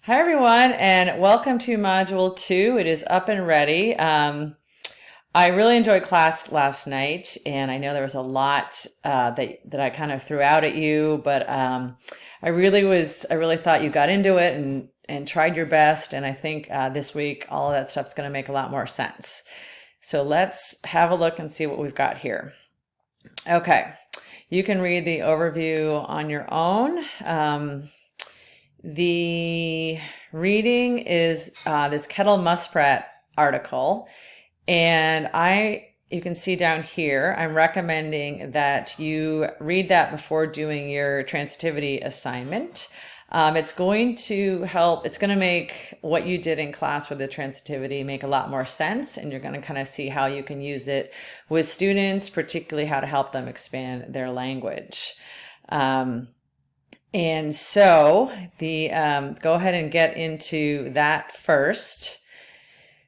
Hi, everyone, and welcome to Module 2. It is up and ready. I really enjoyed class last night, and I know there was a lot that I kind of threw out at you, but I really thought you got into it and tried your best, and I think this week all of that stuff's going to make a lot more sense. So let's have a look and see what we've got here. Okay, you can read the overview on your own. The reading is this Kettle Muskrat article, and you can see down here, I'm recommending that you read that before doing your transitivity assignment. It's going to help, it's going to make what you did in class with the transitivity make a lot more sense, and you're going to kind of see how you can use it with students, particularly how to help them expand their language. And so go ahead and get into that first.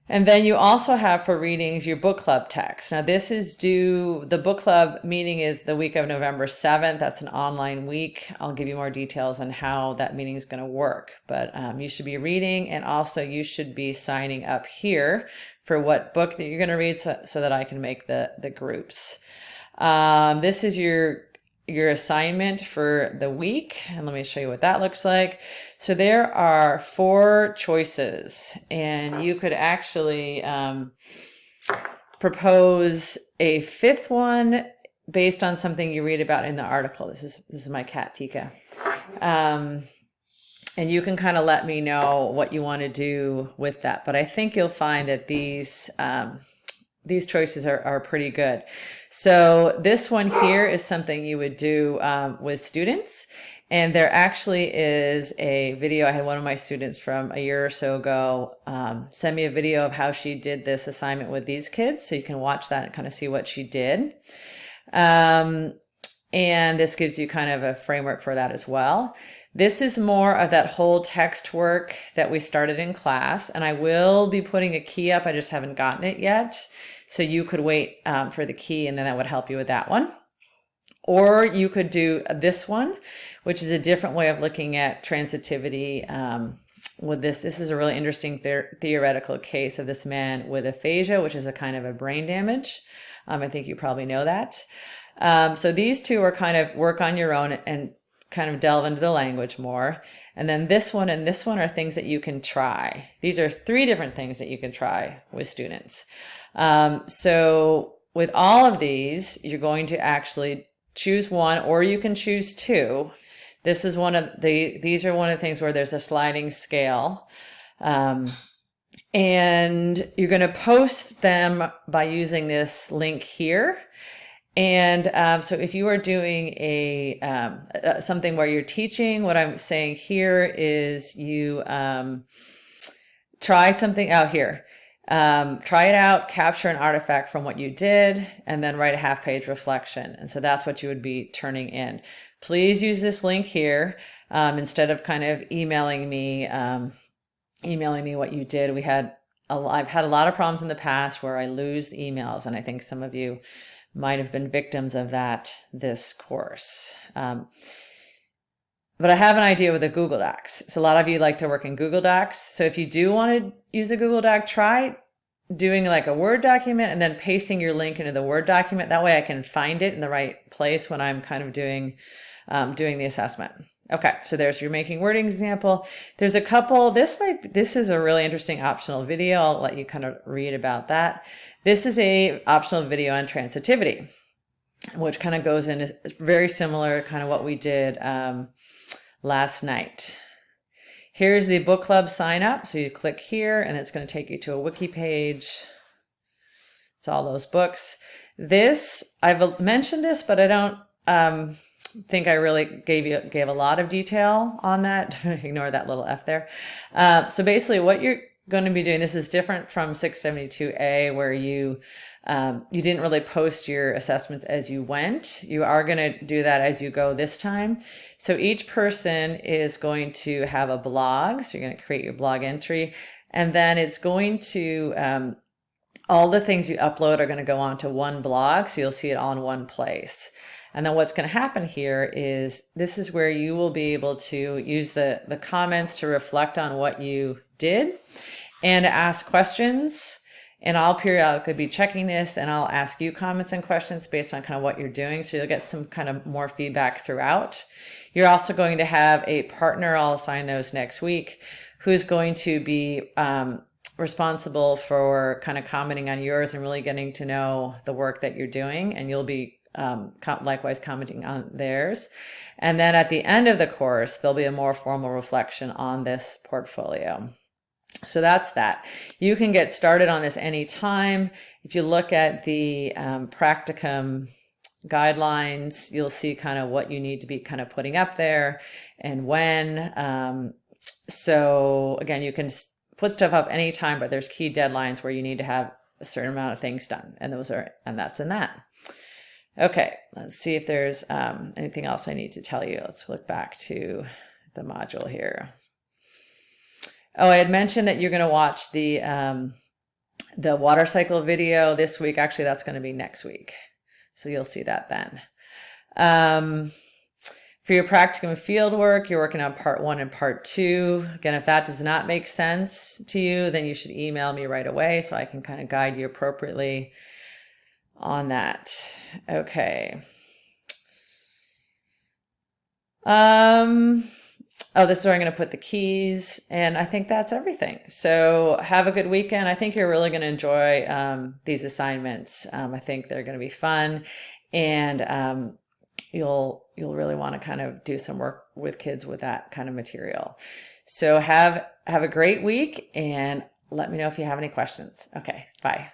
And then you also have for readings your book club text. Now this is due, the book club meeting is the week of November 7th. That's an online week. I'll give you more details on how that meeting is going to work. But you should be reading, and also you should be signing up here for what book that you're going to read so that I can make the groups. This is your assignment for the week, and let me show you what that looks like. So there are 4 choices, and you could actually propose a 5th one based on something you read about in the article. This is my cat Tika, and you can kind of let me know what you want to do with that. But I think you'll find that these choices are pretty good. So this one here is something you would do with students. And there actually is a video. I had one of my students from a year or so ago send me a video of how she did this assignment with these kids. So you can watch that and kind of see what she did. And this gives you kind of a framework for that as well. This is more of that whole text work that we started in class, and I will be putting a key up. I just haven't gotten it yet. So you could wait for the key, and then that would help you with that one. Or you could do this one, which is a different way of looking at transitivity. With this is a really interesting theoretical case of this man with aphasia, which is a kind of a brain damage. I think you probably know that. So these two are kind of work on your own and kind of delve into the language more. And then this one and this one are things that you can try. These are 3 different things that you can try with students. So with all of these, you're going to actually choose one, or you can choose 2. This is these are one of the things where there's a sliding scale. And you're going to post them by using this link here. And so if you are doing something where you're teaching, what I'm saying here is you try something out here. Try it out, capture an artifact from what you did, and then write a half-page reflection. And so that's what you would be turning in. Please use this link here instead of kind of emailing me what you did. I've had a lot of problems in the past where I lose the emails, and I think some of you might have been victims of that this course. But I have an idea with the Google Docs. So a lot of you like to work in Google Docs. So if you do want to use a Google Doc, try doing like a Word document and then pasting your link into the Word document. That way I can find it in the right place when I'm kind of doing the assessment. Okay, so there's your making wording example. There's a couple, this is a really interesting optional video. I'll let you kind of read about that. This is a optional video on transitivity, which kind of goes into very similar kind of what we did last night. Here's the book club sign up. So you click here and it's going to take you to a wiki page. It's all those books. I've mentioned this, but I don't think I really gave a lot of detail on that. Ignore that little F there. So basically what you're going to be doing, this is different from 672A where you didn't really post your assessments as you went. You are going to do that as you go this time. So each person is going to have a blog. So you're going to create your blog entry, and then it's going to, all the things you upload are going to go onto one blog. So you'll see it all in one place. And then what's going to happen here is this is where you will be able to use the comments to reflect on what you did and ask questions. And I'll periodically be checking this, and I'll ask you comments and questions based on kind of what you're doing. So you'll get some kind of more feedback throughout. You're also going to have a partner, I'll assign those next week, who's going to be responsible for kind of commenting on yours and really getting to know the work that you're doing. And you'll be likewise commenting on theirs. And then at the end of the course, there'll be a more formal reflection on this portfolio. So that's that. You can get started on this anytime. If you look at the practicum guidelines, you'll see kind of what you need to be kind of putting up there and when. So again, you can put stuff up anytime, but there's key deadlines where you need to have a certain amount of things done, and that's in that. Okay, let's see if there's anything else I need to tell you. Let's look back to the module here. Oh, I had mentioned that you're going to watch the water cycle video this week. Actually, that's going to be next week. So you'll see that then. For your practicum field work, you're working on part 1 and part 2. Again, if that does not make sense to you, then you should email me right away so I can kind of guide you appropriately on that. Okay. Oh, this is where I'm going to put the keys, and I think that's everything. So have a good weekend. I think you're really going to enjoy these assignments. I think they're going to be fun, and you'll really want to kind of do some work with kids with that kind of material. So have a great week, and let me know if you have any questions. Okay, bye.